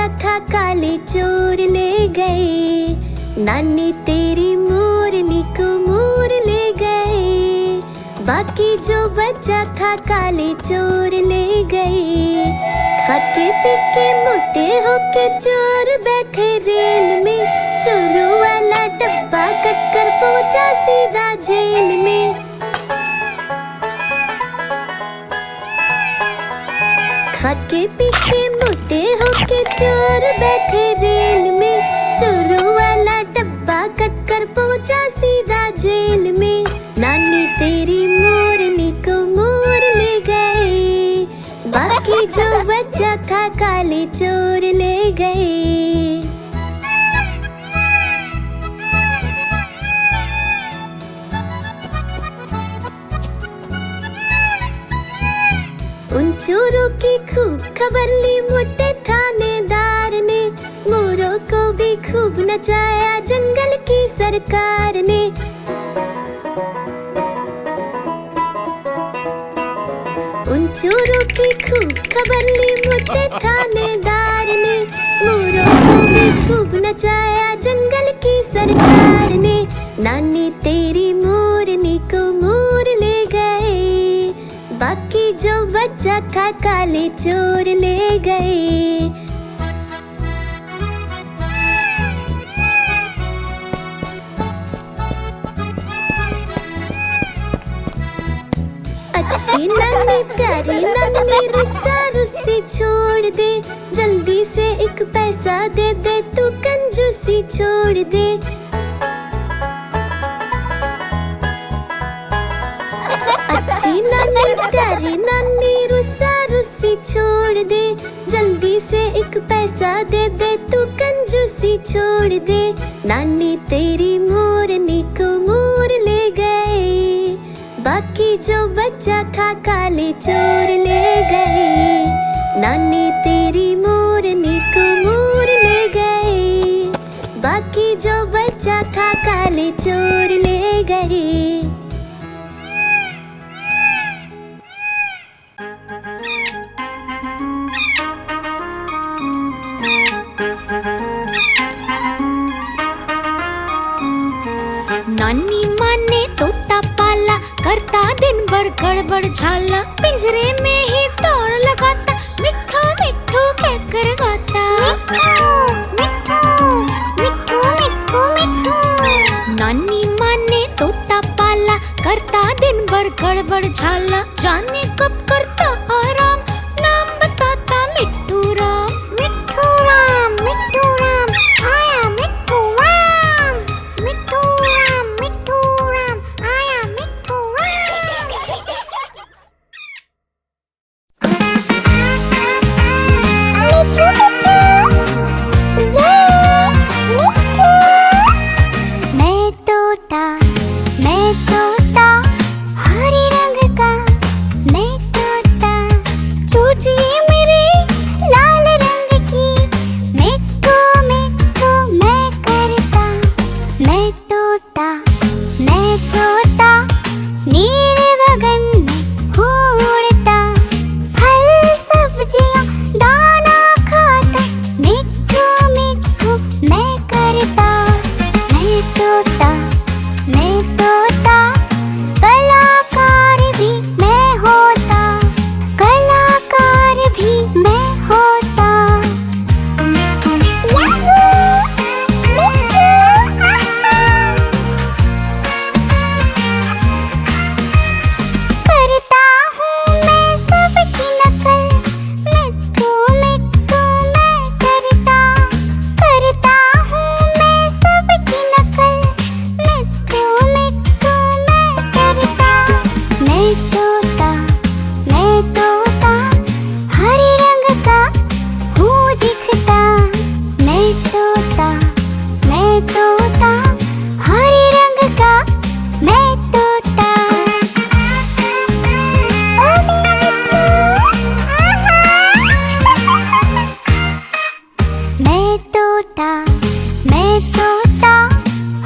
बच्चा था काले चोर ले गए, नानी तेरी मोरनी को मोर ले गए। बाकी जो बच्चा था काले चोर ले गए। खाते पी के मोटे होके चोर बैठे रेल में, चोरों वाला डब्बा कट कर पहुंचा सीधा जेल में। खाके पी के मोटे होके चोर बैठे रेल में, चोरों वाला डब्बा कट कर पहुंचा सीधा जेल में। नानी तेरी मोरनी को मोर ले गए, बाकी जो बच्चा था काले चोर ले गए। उन चोरों की खूब खबर ली मोटे थानेदार ने, मोरों को भी खूब नचाया जंगल की सरकार ने। उन चोरों की खूब खबर ली मोटे थानेदार ने, मोरों को भी खूब नचाया जंगल की सरकार ने। नानी तेरी मोरनी को मोर ले गए, बाकी जो बच्चा था काले चोर ले गए। अच्छी नानी प्यारी नानी रुस्सा रुस्सी छोड़ दे, जल्दी से एक पैसा दे दे तू कंजूसी छोड़ दे। अच्छी नानी प्यारी नानी रुस्सा रुस्सी छोड़ दे, जल्दी से एक पैसा दे दे तू कंजूसी छोड़ दे। नानी तेरी मोरनी को मोर ले गए, बाकी जो बच्चा था काले चोर ले गए। नानी तेरी मोरनी को मोर ले गए, बाकी जो बच्चा था काले चोर ले गए। नानी माँ ने तोता पाला, करता दिन भर गड़बड़ झाला, पिंजरे में ही दौड़ लगाता, मिट्ठू मिट्ठू कहकर गाता। मिट्ठू मिट्ठू मिट्ठू मिट्ठू। नानी माँ ने तोता पाला, करता दिन भर गड़बड़ झाला, जाने कब करता आराम, नाम बताता मिट्ठू राम। मिट्ठू राम आया मिट्ठू राम, मिट्ठू राम आया मिट्ठू राम। मैं तोता हरे रंग का, मैं तोता चूचिए मेरे लाल रंग की, मिट्ठू मिट्ठू मैं करता। मैं तोता नीले गगन में उड़ता, फल सब्जियां दाना खाता, मिट्ठू मिट्ठू मैं करता। मैं तोता कलाकार भी मैं होता, कलाकार भी मैं होता। करता हूँ मैं सबकी नकल, मिट्ठू मिट्ठू मैं करता। करता हूँ मैं सबकी नकल, मिट्ठू मिट्ठू मैं करता। मैं तोता हरे रंग का हूँ दिखता। मैं तोता हरे रंग का मैं तोता। ओ मेरा मिट्ठू, मैं तोता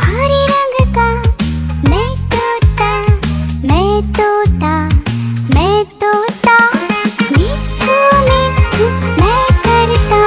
हरे रंग का, मैं तोता मिट्ठू मिट्ठू मैं करता।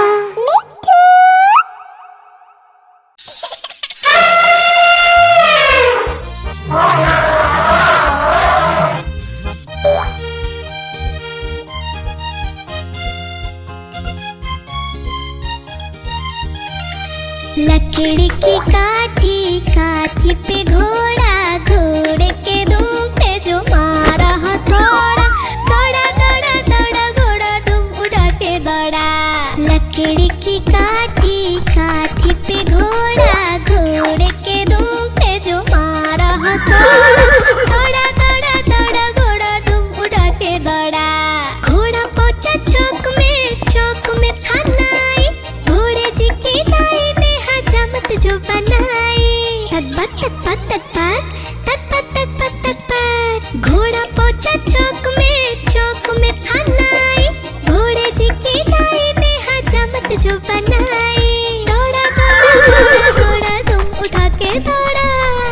लकड़ी की काठी, काठी पे घोड़ा, घोड़े के दुम पे जो मारा हथौड़ा, दौड़ा दौड़ा दौड़ा घोड़ा दुम उठा के दौड़ा। लकड़ी की काठी, काठी पे घोड़ा, घोड़े के दुम पे जो मारा हथौड़ा, दौड़ा दौड़ा दौड़ा घोड़ा दुम उठा के दौड़ा। घोड़ा पहुंचा चौक में था नाई, घोड़े जी की नाई ने हजामत जो बनाई। तकबक तकबक तकबक तकबक तकबक तकबक। घोड़ा पहुंचा चौक में था नाई, घोड़े जी की नाई ने हजामत जो बनाई। दौड़ा दौड़ा दौड़ा घोड़ा तुम उठा के दौड़ा।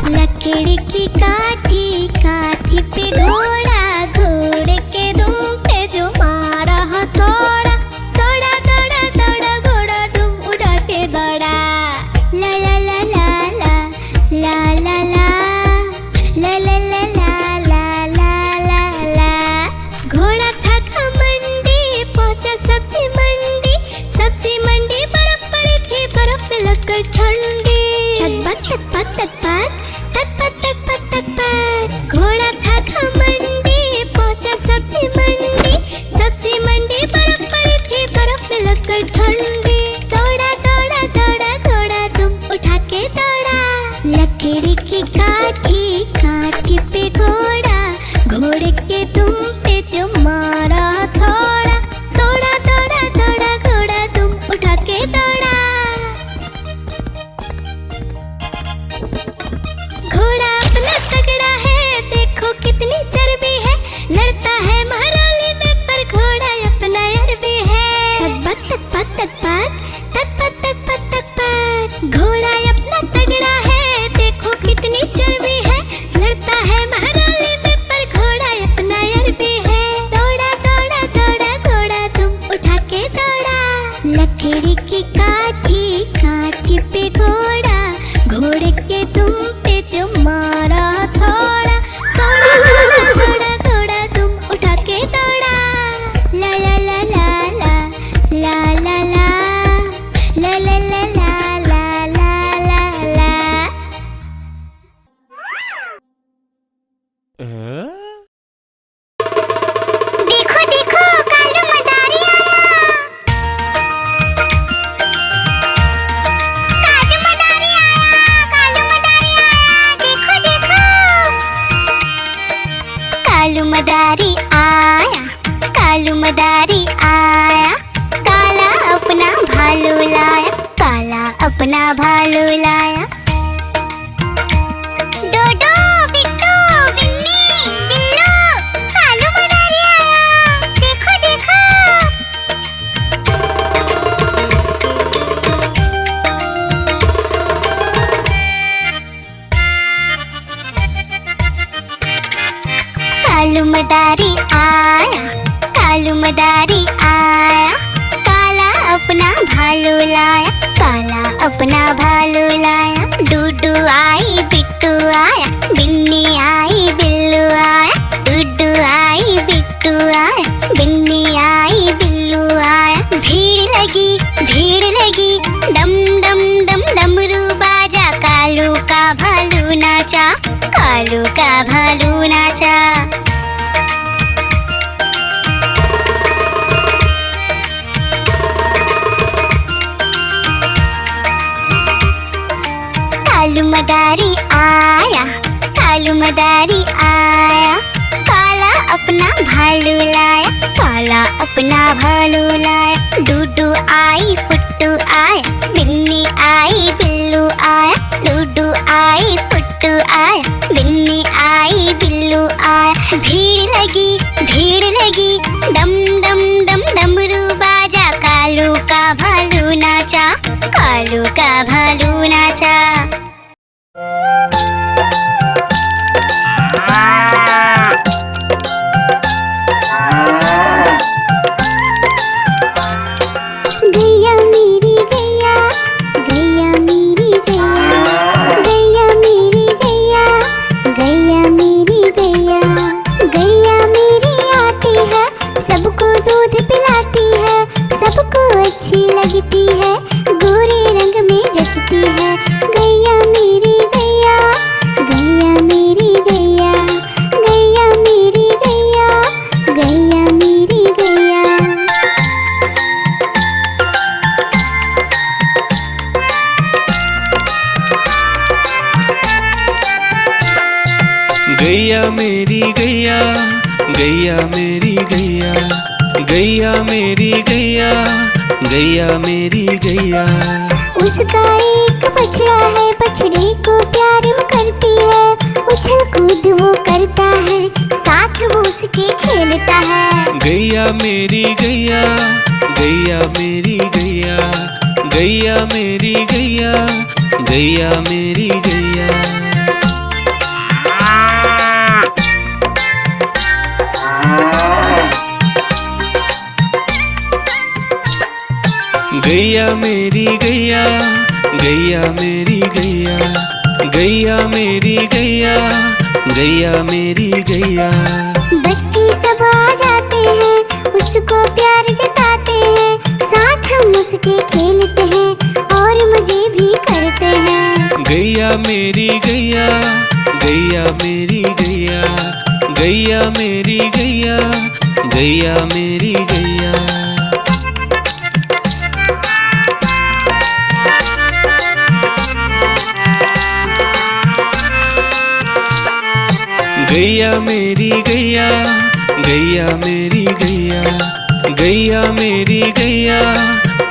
लकड़ी की काठी, काठी पे घोड़ा, घोड़े के दुम पे जो मारा हथौड़ा, दौड़ा दौड़ा दौड़ा घोड़ा तुम उठा के दौड़ा। ला ला ला ला ला ला ला ला ला ला ला ला ला ला ला। घोड़ा था घमंडी, पहुंचा सब्जी मंडी, सब्जी मंडी बर्फ पड़ी थी, बर्फ में लगकर ठंडी। तकबक तकबक तकबक तकबक तकबक तकबक। घोड़ा था घमंडी, पहुंचा सब्जी मंडी, सब्जी मंडी बर्फ पड़ी थी, बर्फ में लगकर ठंडी। दौड़ा दौड़ा दौड़ा घोड़ा तुम उठा के दौड़ा। लकड़ी की काठी, काठी पे घोड़ा, घोड़े के दुम पे जो मारा हथौड़ा, दौड़ा दौड़ा दौड़ा घोड़ा तुम उठा के दौड़ा। घोड़ा अपना तगड़ा है, देखो कितनी चर्बी है, लड़ता है महराली में पर घोड़ा अपना अरबी है। तकबक तकबक तकबक तकबक तकबक तकबक। घोड़ा अपना तगड़ा है, देखो कितनी चर्बी है, लड़ता है महराली में पर घोड़ा अपना अरबी है। दौड़ा दौड़ा दौड़ा घोड़ा तुम उठा के दौड़ा। लकड़ी की काठी, काठी पे घोड़ा, घोड़े के दुम पे जो मारा हथौड़ा, दौड़ा दौड़ा दौड़ा घोड़ा तुम उठा के दौड़ा। ला ला ला ला ला ला ला ला ला ला ला ला ला ला ला ला। देखो देखो कालू मदारी आया, कालू मदारी आया, कालू मदारी आया, देखो देखो। कालू मदारी आया, कालू मदारी आया, काला अपना भालू लाया, काला अपना भालू लाया। डोडो बिट्टू बिन्नी बिल्लू, कालू मदारी आया, देखो देखो। कालू मदारी आया, कालू मदारी आया, काला अपना भालू लाया, काला अपना भालू लाया। डूडू आई बिट्टू आया, बिन्नी आई बिल्लू आया, डूडू आई बिट्टू आया, बिन्नी आई बिल्लू आया। भीड़ लगी डम डम डम डमरू बाजा, कालू का भालू नाचा, कालू का भालू नाचा। कालू मदारी आया, कालू मदारी आया, काला अपना भालू लाया, काला अपना भालू लाया। डूडू आई फुट्टू आया, बिन्नी आई बिल्लू आया, डूडू आई फुट्टू आया, बिन्नी आई बिल्लू आया। भीड़ लगी डम डम डम डमरू बाजा, कालू का भालू नाचा, कालू का भालू नाचा। गैया मेरी गैया, गैया मेरी गैया, गैया मेरी गैया, गैया मेरी गैया, गैया मेरी आती है, सबको दूध पिलाती है, सबको अच्छी लगती है, गोरे रंग में बजती है। गैया मेरी गैया, गैया मेरी गैया, गैया मेरी गैया, गैया मेरी गैया। गैया मेरी गैया, गैया मेरी गैया, गैया मेरी गैया, गैया मेरी गैया। उसका एक बछड़ा है, बछड़े को प्यार वो करती है। उछल कूद वो करता है, साथ वो उसके खेलता है। गैया मेरी गैया, गैया मेरी गैया, गैया मेरी गैया, गैया मेरी गैया। गैया मेरी गैया, गैया मेरी गैया, गैया मेरी गैया, गैया मेरी गैया। बच्चे सब आ जाते हैं, उसको प्यार जताते हैं। साथ हम उसके खेलते हैं और मजे भी करते हैं। गैया मेरी गैया, गैया मेरी गैया, गैया मेरी गैया, गैया मेरी गैया। गैया मेरी गैया, गैया मेरी गैया, गैया मेरी गैया,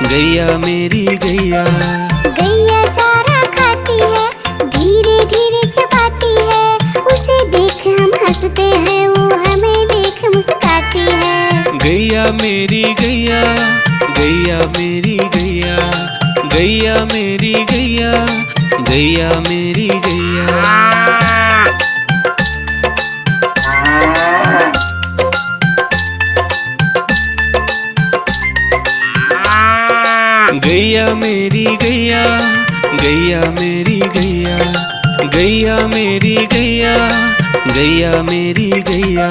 गैया मेरी गैया। गैया चारा खाती है, धीरे धीरे चबाती है। उसे देख हम हंसते हैं, वो हमें देख मुस्काती है। गैया मेरी गैया, गैया मेरी गैया, गैया मेरी गैया, गैया मेरी गैया। गैया मेरी गैया, गैया मेरी गैया, गैया मेरी गैया, गैया मेरी गैया।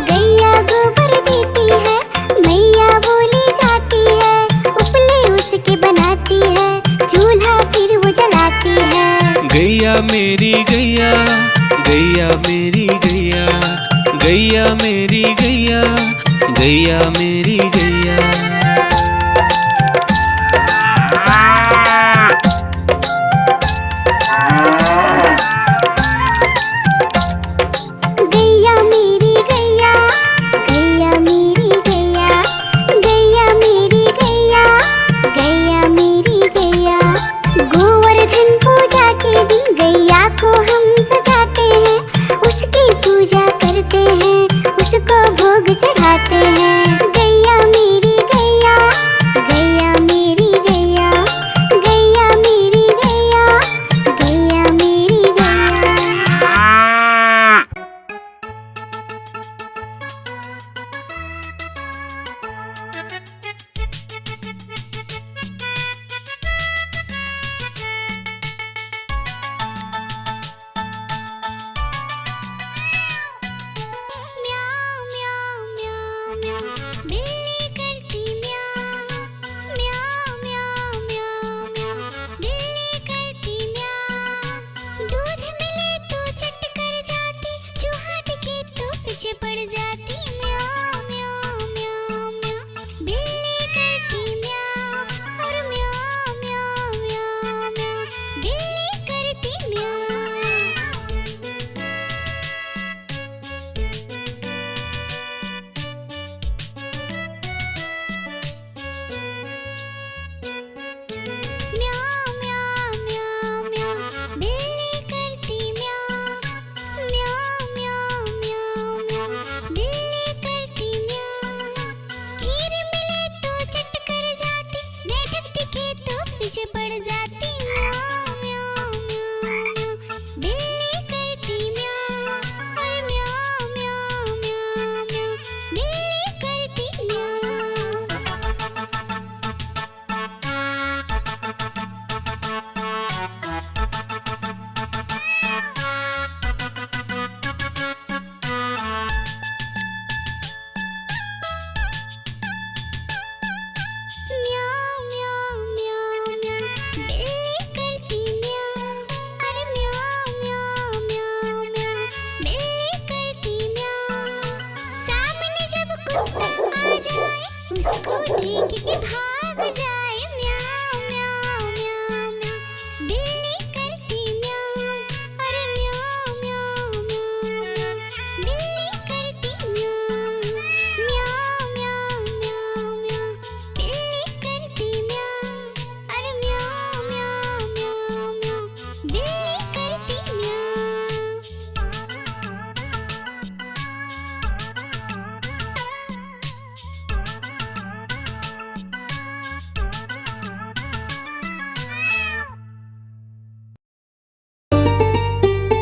गैया गोबर देती है, मैया बोली जाती है। उपले उसके बनाती है, चूल्हा फिर वो जलाती है। गैया मेरी गैया, गैया मेरी गैया, गैया मेरी गैया, गैया मेरी गैया। गैया मेरी गैया, गैया मेरी गैया, गैया मेरी गैया, गैया मेरी गैया। गोवर्धन पूजा के दिन गैया को हम सजाते हैं। उसकी पूजा करते हैं, उसको भोग चढ़ाते हैं। गैया मेरी गैया, गैया मेरी गैया, गैया मेरी गैया, गैया मेरी गैया।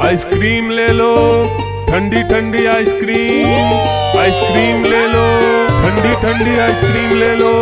आइसक्रीम ले लो, ठंडी ठंडी आइसक्रीम। आइसक्रीम ले लो, ठंडी ठंडी आइसक्रीम ले लो।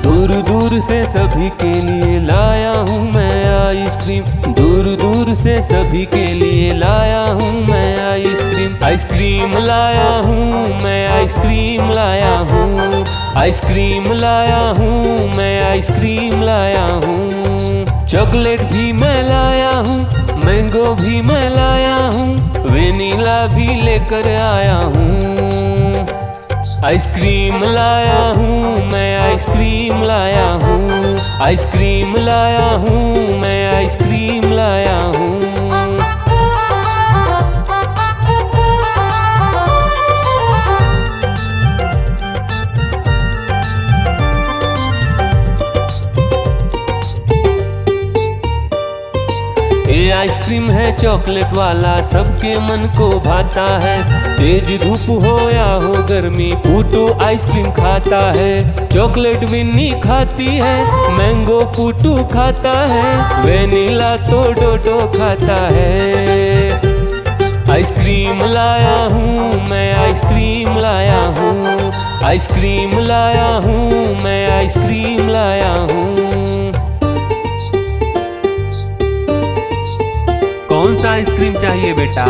दूर दूर से सभी के लिए लाया हूँ मैं आइसक्रीम। दूर दूर से सभी के लिए लाया हूँ मैं आइसक्रीम। आइसक्रीम लाया हूँ मैं, आइसक्रीम लाया हूँ। आइसक्रीम लाया हूँ मैं, आइसक्रीम लाया हूँ। चॉकलेट भी मैं लाया हूँ, मैंगो भी मैं लाया हूँ, वेनिला भी लेकर आया हूँ। आइसक्रीम लाया हूँ मैं, आइसक्रीम लाया हूँ। आइसक्रीम लाया हूँ मैं, आइसक्रीम लाया हूँ। ये आइसक्रीम है चॉकलेट वाला, सबके मन को भाता है। तेज धूप हो या हो गर्मी, पूटू आइसक्रीम खाता है। चॉकलेट विन्नी खाती है, मैंगो पूटू खाता है, वेनिला तो डोडो खाता है। आइसक्रीम लाया हूँ मैं, आइसक्रीम लाया हूँ। आइसक्रीम लाया हूँ मैं, आइसक्रीम लाया हूँ। कौन सा आइसक्रीम चाहिए बेटा?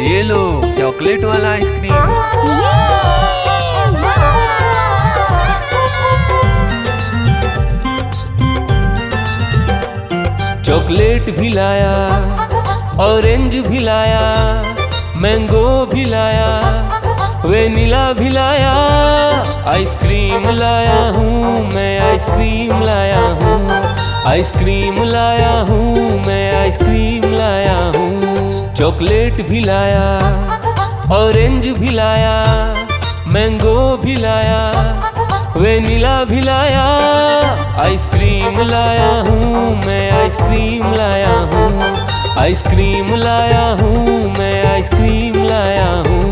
ये लो चॉकलेट वाला आइसक्रीम। चॉकलेट भी लाया, ऑरेंज भी लाया, मैंगो भी लाया, वेनिला भी लाया। आइसक्रीम लाया हूँ मैं, आइसक्रीम लाया हूँ। आइसक्रीम लाया हूँ मैं, आइसक्रीम लाया हूँ। चॉकलेट भी लाया, ऑरेंज भी लाया, मैंगो भी लाया, वेनिला भी लाया। आइसक्रीम लाया हूँ मैं, आइसक्रीम लाया हूँ। आइसक्रीम लाया हूँ मैं, आइसक्रीम लाया हूँ।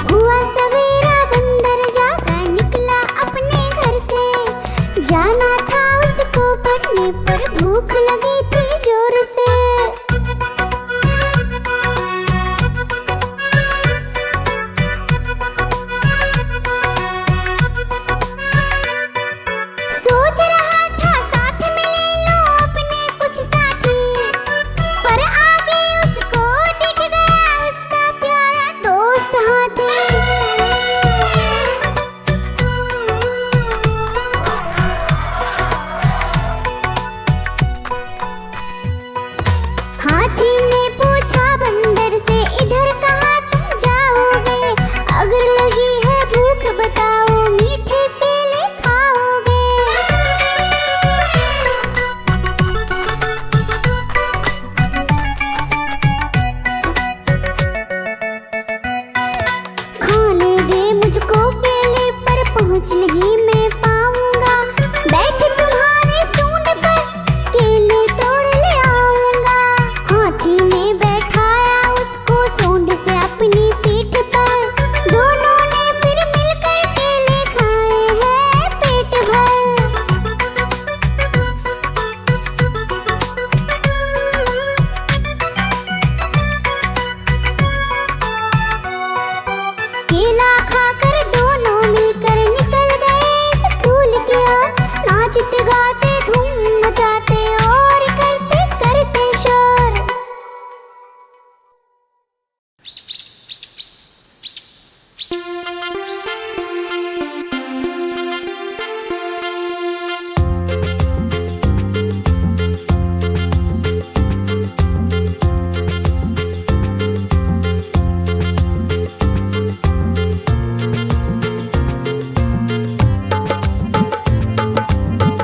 हुआ सवेरा बंदर जागा निकला अपने घर से। जाना था उसको पढ़ने पर भूख लगी थी जोर से। सोच रहा था साथ में ले लो अपने कुछ साथी, पर आगे उसको दिख गया उसका प्यारा दोस्त हाथी। हाथी ने पूछा बंदर से, इधर कहाँ तुम जाओगे? अगर लगी है भूख बताओ, मीठे केले खाओगे? खाने दे मुझको केले, पर पहुँच नहीं मैं पाऊंगा। बैठ तुम्हारे सूंड पर, केले तोड़ ले आऊंगा। हाथी ने बैठाया उसको सूंड से अपनी पीठ पर। दोनों ने फिर मिलकर केले खाए हैं पेट भर। केला खाकर दोनों मिलकर निकल गए स्कूल की ओर। नाचते गाते धूम मचाते और करते करते शोर।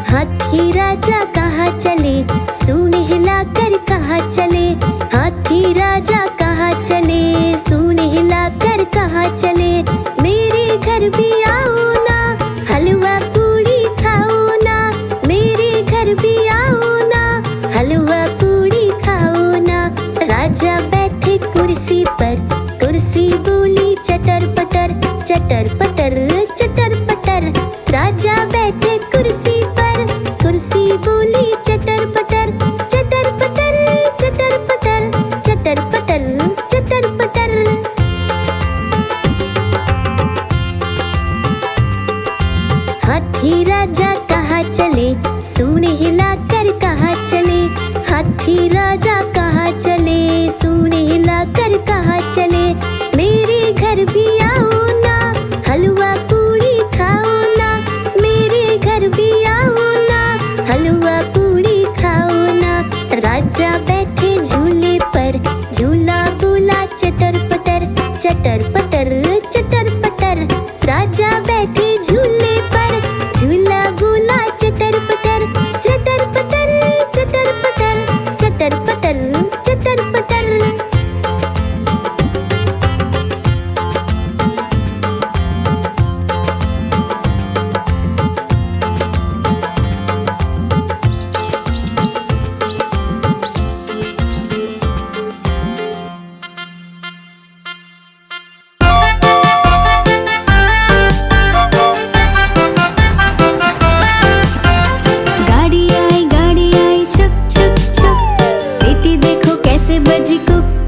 हाथी राजा कहाँ चले, सूंड हिलाकर कहाँ चले। हाथी राजा कहाँ कहाँ चले, सूंड हिलाकर कहाँ चले, मेरे घर भी आओ ना, हलवा पूड़ी खाओ ना, मेरे घर भी आओ ना, हलवा पूड़ी खाओ ना। राजा बैठे कुर्सी पर, कुर्सी बोली चटर पटर, चटर पटर चटर पटर। राजा बैठे कुर्सी पर, कुर्सी बोली चटर पटर, चटर पटर चटर पटर, चटर पटर चटर पटर। हाथी राजा कहाँ चले, सूंड हिलाकर कहाँ चले, हाथी राजा कहाँ चले, सूंड हिलाकर कहाँ चले, मेरे घर भी आओ ना, हलवा पूड़ी खाओ ना, मेरे घर भी आओ ना, हलवा पूड़ी खाओ ना। राजा बैठे झूले पर, झूला बोला चटर पटर, चटर पटर चटर पटर। राजा बैठे झूले पर, झूला बोला चटर पटर, चटर पटर चटर पटर, चटर पटर चटर पटर। गाड़ी आई छुक छुक छुक, सीटी देखो कैसे बजी कुक